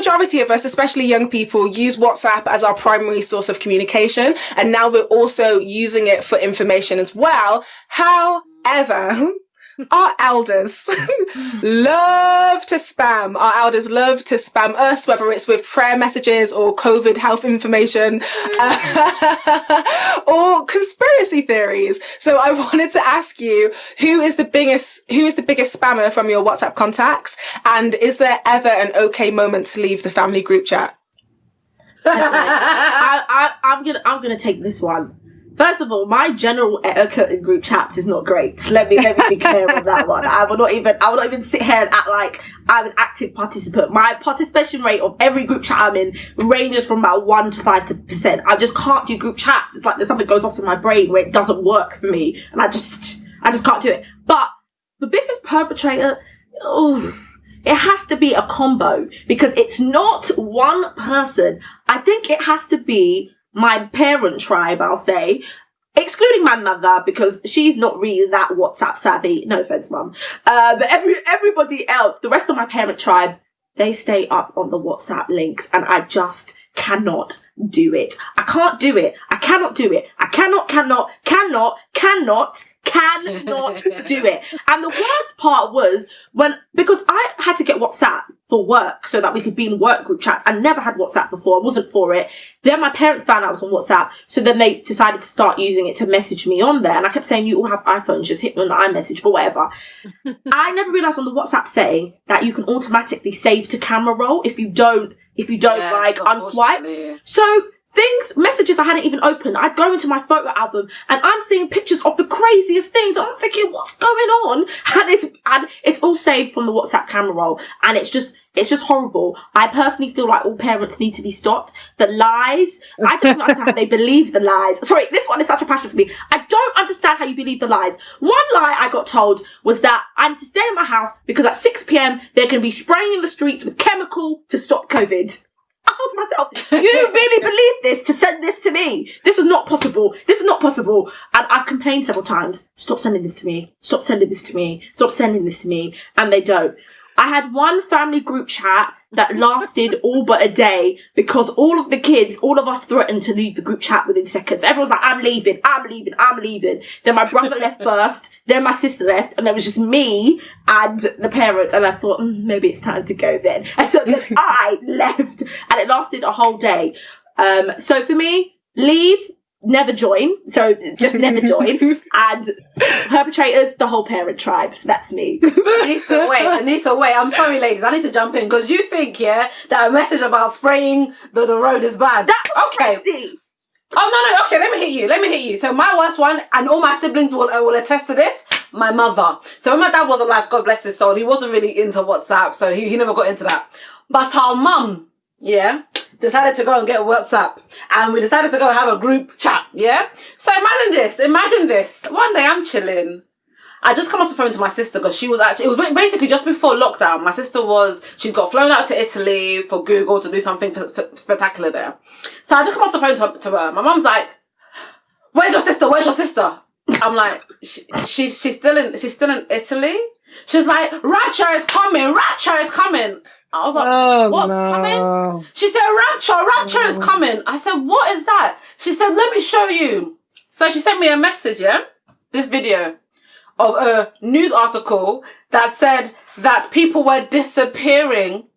majority of us, especially young people, use WhatsApp as our primary source of communication. And now we're also using it for information as well. However, our elders love to spam. Our elders love to spam us, whether it's with prayer messages or COVID health information or conspiracy theories. So I wanted to ask you, who is the biggest spammer from your WhatsApp contacts? And is there ever an okay moment to leave the family group chat? I'm gonna take this one. First of all, my general etiquette in group chats is not great. Let me be clear on that one. I will not even sit here and act like I'm an active participant. My participation rate of every group chat I'm in ranges from about 1% to 5%. I just can't do group chats. It's like there's something goes off in my brain where it doesn't work for me, and I just can't do it. But the biggest perpetrator, it has to be a combo, because it's not one person. I think it has to be my parent tribe, I'll say, excluding my mother, because she's not really that WhatsApp savvy. No offense, mum. But everybody else, the rest of my parent tribe, they stay up on the WhatsApp links, and I just cannot do it. I can't do it. I cannot do it. I cannot do it. And the worst part was because I had to get WhatsApp for work so that we could be in work group chat. I never had WhatsApp before. I wasn't for it. Then my parents found out I was on WhatsApp. So then they decided to start using it to message me on there. And I kept saying, you all have iPhones, just hit me on the iMessage, but whatever. I never realized on the WhatsApp setting that you can automatically save to camera roll if you don't unswipe. So messages I hadn't even opened, I'd go into my photo album and I'm seeing pictures of the craziest things. I'm thinking, what's going on? And it's all saved from the WhatsApp camera roll, and it's just horrible. I personally feel like all parents need to be stopped. The lies, I don't understand how they believe the lies. Sorry, this one is such a passion for me. I don't understand how you believe the lies. One lie I got told was that I'm to stay in my house because at 6 p.m. they're going to be spraying in the streets with chemical to stop COVID. I thought to myself, you really believe this to send this to me? This is not possible. This is not possible. And I've complained several times. Stop sending this to me. Stop sending this to me. Stop sending this to me. And they don't. I had one family group chat that lasted all but a day because all of us threatened to leave the group chat within seconds. Everyone's like, I'm leaving. Then my brother left first, then my sister left, and there was just me and the parents, and I thought, maybe it's time to go then. And so then I left, and it lasted a whole day. So for me, leave, never join. So just never join. And perpetrators, the whole parent tribe. So that's me. Anissa, wait. I'm sorry, ladies. I need to jump in because you think, that a message about spraying the road is bad. That's okay. Crazy. Oh, no. Okay, let me hit you. So my worst one, and all my siblings will attest to this, my mother. So when my dad was alive, God bless his soul, he wasn't really into WhatsApp. So he never got into that. But our mum, decided to go and get WhatsApp, and we decided to go have a group chat, So imagine this. One day I'm chilling. I just come off the phone to my sister because it was basically just before lockdown. My sister she'd got flown out to Italy for Google to do something spectacular there. So I just come off the phone to her. My mum's like, where's your sister? I'm like, she's still in Italy? She's like, rapture is coming. I was like, what's coming? She said, rapture is coming. I said, what is that? She said, let me show you. So she sent me a message, this video of a news article that said that people were disappearing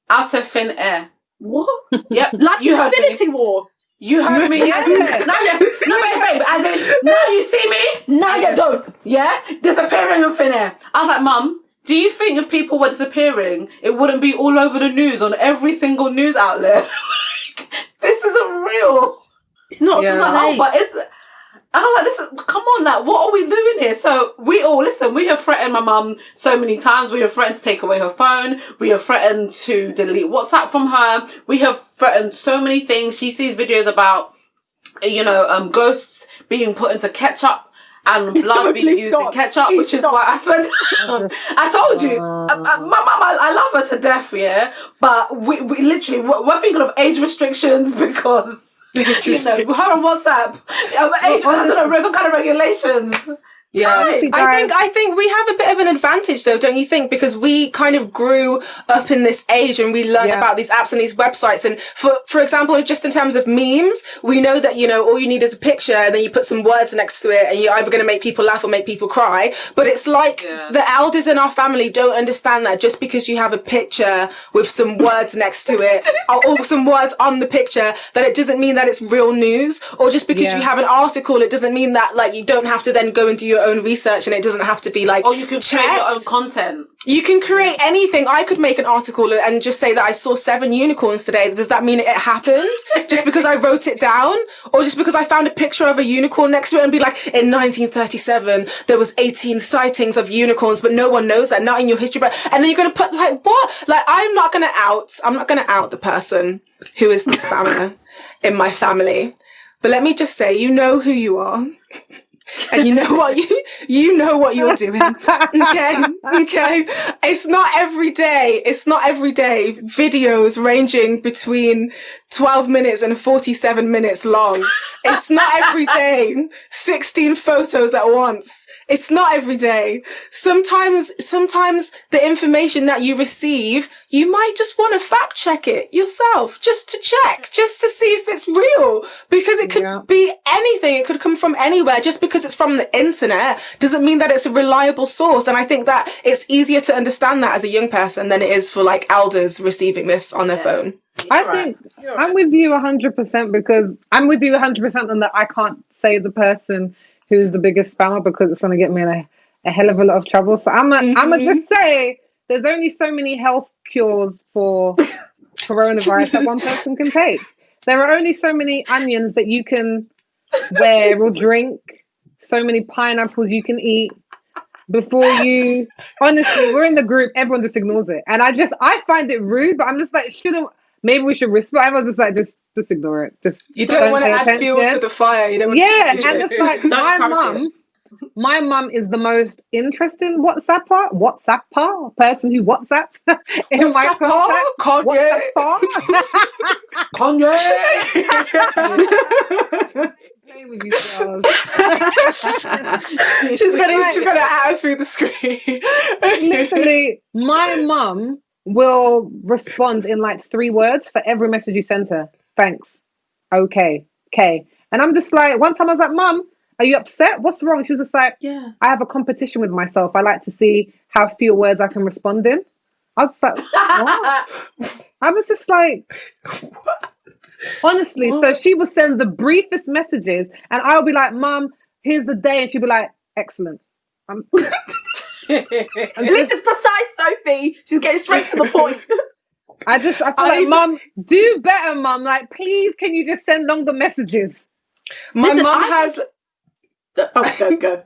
out of thin air. What? Yep. Like you heard Infinity War. You heard me, yes. No, wait. As in, now you see me, now you don't. Yeah? Disappearing in thin air. I was like, Mum, do you think if people were disappearing, it wouldn't be all over the news on every single news outlet? This isn't real. It's not. Yeah. But it's... I was like, come on, like, what are we doing here? So we have threatened my mum so many times. We have threatened to take away her phone. We have threatened to delete WhatsApp from her. We have threatened so many things. She sees videos about, ghosts being put into ketchup and blood being used in ketchup, which is why I spent... I told you, my mum, I love her to death, but we literally, we're thinking of age restrictions because... her on WhatsApp. I don't know, some kind of regulations. Yeah, I think we have a bit of an advantage though, don't you think? Because we kind of grew up in this age and we learned about these apps and these websites. And for example, just in terms of memes, we know that, you know, all you need is a picture and then you put some words next to it and you're either going to make people laugh or make people cry. But it's like the elders in our family don't understand that just because you have a picture with some words next to it or some words on the picture, that it doesn't mean that it's real news. Or just because you have an article, it doesn't mean that like you don't have to then go and do your own research and it doesn't have to be like, or you can create your own content. You can create anything. I could make an article and just say that I saw 7 unicorns today. Does that mean it happened just because I wrote it down, or just because I found a picture of a unicorn next to it and be like, in 1937 there was 18 sightings of unicorns, but no one knows that, not in your history. But and then you're gonna put like, what? Like, I'm not gonna out the person who is the spammer in my family. But let me just say, you know who you are. And you know what you're doing. Okay. It's not every day videos ranging between 12 minutes and 47 minutes long. It's not every day 16 photos at once. It's not every day. Sometimes the information that you receive, you might just want to fact check it yourself, just to check, just to see if it's real, because it could be anything. It could come from anywhere. Just because it's from the internet doesn't mean that it's a reliable source. And I think that it's easier to understand that as a young person than it is for like elders receiving this on their phone. I think I'm with you 100%, because I'm with you 100% on that. I can't say the person who's the biggest spammer because it's going to get me in a hell of a lot of trouble. So I'm gonna just say there's only so many health cures for coronavirus that one person can take. There are only so many onions that you can wear or drink, so many pineapples you can eat before you. Honestly, we're in the group, everyone just ignores it. And I find it rude, but I'm just like, maybe we should whisper. Everyone's just like, just ignore it. You don't want to add fuel to the fire. You don't want and it's like my mum is the most interesting WhatsApper person who WhatsApps in my contact. Kanye. Play with you, girls. she's gonna add through the screen. Literally, my mum will respond in like 3 words for every message you send her. Thanks. Okay. And I'm just like, one time I was like, Mum, are you upset? What's wrong? She was just like, I have a competition with myself. I like to see how few words I can respond in. I was just like, what? I was just like, what? Honestly, so she will send the briefest messages and I'll be like, Mum, here's the day. And she'll be like, excellent. This is precise, Sophie. She's getting straight to the point. I feel like, Mum, do better, Mum. Like, please, can you just send longer messages? My mum has... Go.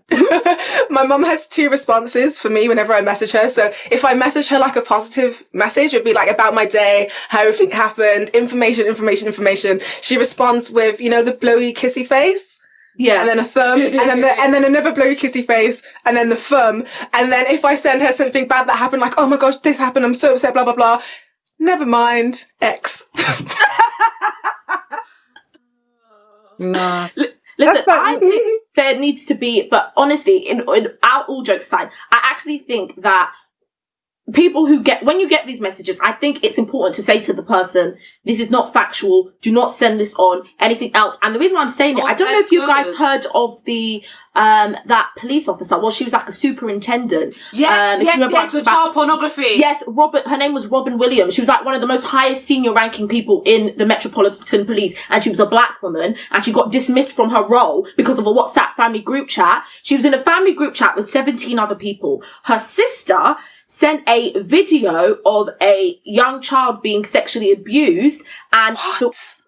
My mum has 2 responses for me whenever I message her. So if I message her like a positive message, it'd be like about my day, how everything happened, information. She responds with, you know, the blowy kissy face. Yeah. And then a thumb, and then another blowy kissy face, and then the thumb. And then if I send her something bad that happened, like, oh my gosh, this happened, I'm so upset, blah, blah, blah. Never mind, X. Nah. Listen, I think there needs to be, but honestly, in all jokes aside, I actually think that people when you get these messages, I think it's important to say to the person, this is not factual, do not send this on, anything else. And the reason why I'm saying it, I don't know if you guys heard of the that police officer. Well, she was like a superintendent. Yes, with child pornography. Yes, her name was Robin Williams. She was like one of the most highest senior ranking people in the Metropolitan Police, and she was a black woman, and she got dismissed from her role because of a WhatsApp family group chat. She was in a family group chat with 17 other people. Her sister sent a video of a young child being sexually abused, and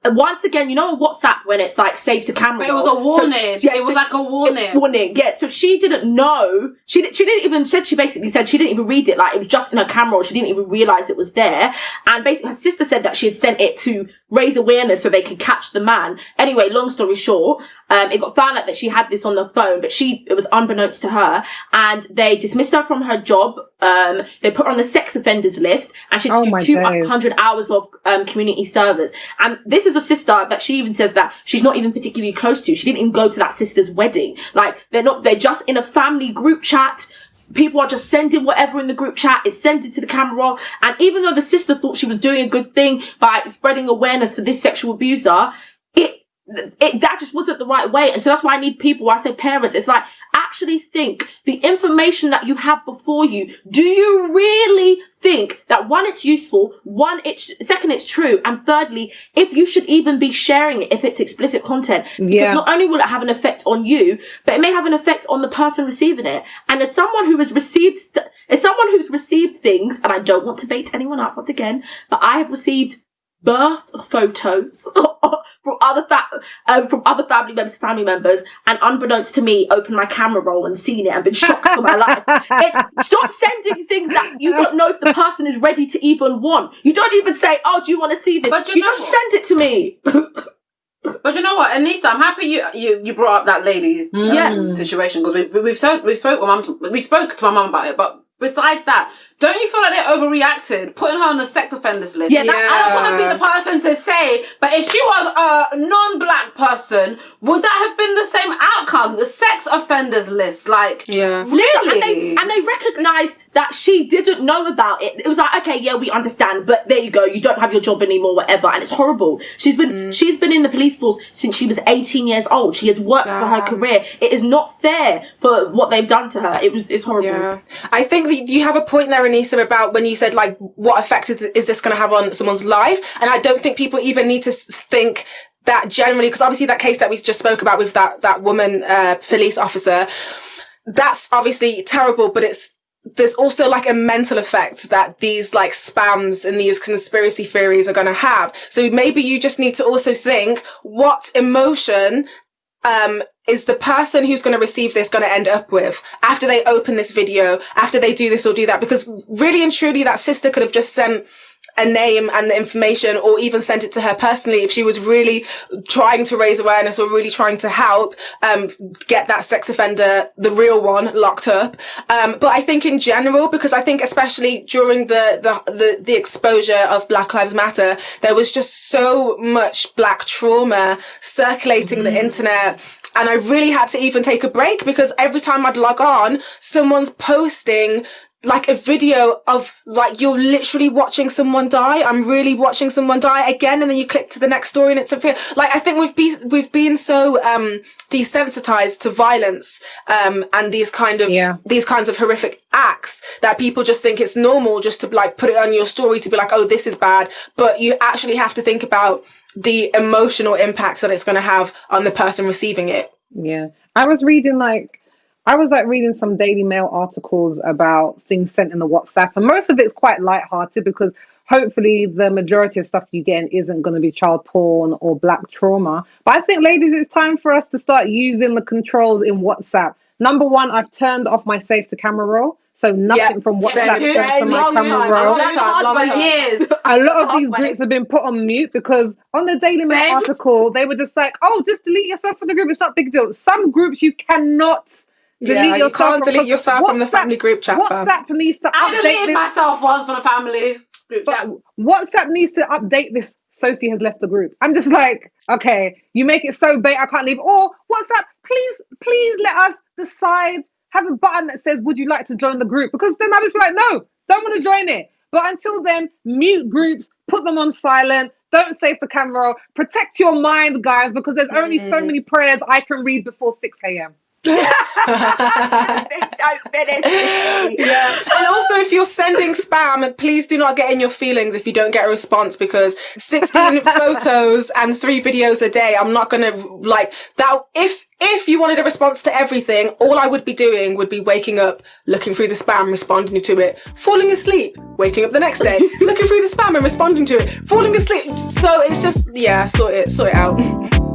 once again, you know on WhatsApp when it's like saved to camera. But it was a warning. It was like a warning. Warning. Yeah. So she didn't know. She basically said she didn't even read it. Like, it was just in her camera roll. She didn't even realize it was there. And basically her sister said that she had sent it to raise awareness so they could catch the man. Anyway, long story short, it got found out that she had this on the phone, but it was unbeknownst to her, and they dismissed her from her job. They put her on the sex offenders list, and she had to do 200 hours of community service. And this is is a sister that she even says that she's not even particularly close to. She didn't even go to that sister's wedding. Like, they're just in a family group chat. People are just sending whatever in the group chat. It's sent to the camera roll. And even though the sister thought she was doing a good thing by spreading awareness for this sexual abuser, that just wasn't the right way. And so that's why I need people, I say parents, it's like, actually think the information that you have before you, do you really think that one, it's useful, second, it's true, and thirdly, if you should even be sharing it if it's explicit content? Because not only will it have an effect on you, but it may have an effect on the person receiving it. And as someone who has received things, and I don't want to bait anyone up once again, but I have received birth photos from other family members, and unbeknownst to me, opened my camera roll and seen it and been shocked for my life. Stop sending things that you don't know if the person is ready to even want. You don't even say, "Oh, do you want to see this?" You just send it to me. But you know what, Anissa, I'm happy you brought up that lady's situation, because we spoke to my mum about it, but besides that, don't you feel like they overreacted, putting her on the sex offenders list? Yeah. I don't want to be the person to say, but if she was a non-black person, would that have been the same outcome? The sex offenders list, like, really? And they recognised that she didn't know about it. It was like, okay, yeah, we understand, but there you go, you don't have your job anymore, whatever, and it's horrible. She's been in the police force since she was 18 years old. She has worked for her career. It is not fair for what they've done to her. It's horrible. Yeah. I think that you have a point there, Anissa, about when you said, like, what effect is this going to have on someone's life? And I don't think people even need to think that generally, because obviously that case that we just spoke about with that woman police officer, that's obviously terrible, but there's also like a mental effect that these like spams and these conspiracy theories are going to have. So maybe you just need to also think, what emotion is the person who's going to receive this going to end up with after they open this video, after they do this or do that? Because really and truly, that sister could have just sent a name and the information, or even sent it to her personally if she was really trying to raise awareness or really trying to help get that sex offender, the real one, locked up. But I think in general, because I think especially during the exposure of Black Lives Matter, there was just so much black trauma circulating the internet. And I really had to even take a break, because every time I'd log on, someone's posting like a video of like, you're literally watching someone die. I'm really watching someone die again. And then you click to the next story and it's like, I think we've been so, desensitized to violence, and these kinds of horrific acts that people just think it's normal just to like put it on your story to be like, oh, this is bad. But you actually have to think about the emotional impacts that it's going to have on the person receiving it. Yeah. I was reading some Daily Mail articles about things sent in the WhatsApp, and most of it's quite lighthearted, because hopefully the majority of stuff you get isn't going to be child porn or black trauma. But I think, ladies, it's time for us to start using the controls in WhatsApp. Number one, I've turned off my save to camera roll. So nothing from WhatsApp goes to my camera roll. For years. A lot of these groups have been put on mute, because on the Daily Mail article, they were just like, oh, just delete yourself from the group. It's not a big deal. Some groups you cannot delete yourself. You can't delete yourself from the family group chat. WhatsApp needs to update I deleted myself once from the family group chat. WhatsApp needs to update this. Sophie has left the group. I'm just like, okay, you make it so bait I can't leave. Or WhatsApp, please let us decide. Have a button that says, would you like to join the group? Because then I was like, no, don't want to join it. But until then, mute groups, put them on silent, don't save the camera, protect your mind, guys, because there's only so many prayers I can read before 6 a.m. Don't finish. Yeah. And also, if you're sending spam, please do not get in your feelings if you don't get a response, because 16 photos and 3 videos a day, I'm not going to like that. If you wanted a response to everything, all I would be doing would be waking up, looking through the spam, responding to it, falling asleep, waking up the next day, looking through the spam and responding to it, falling asleep. So it's just, sort it out.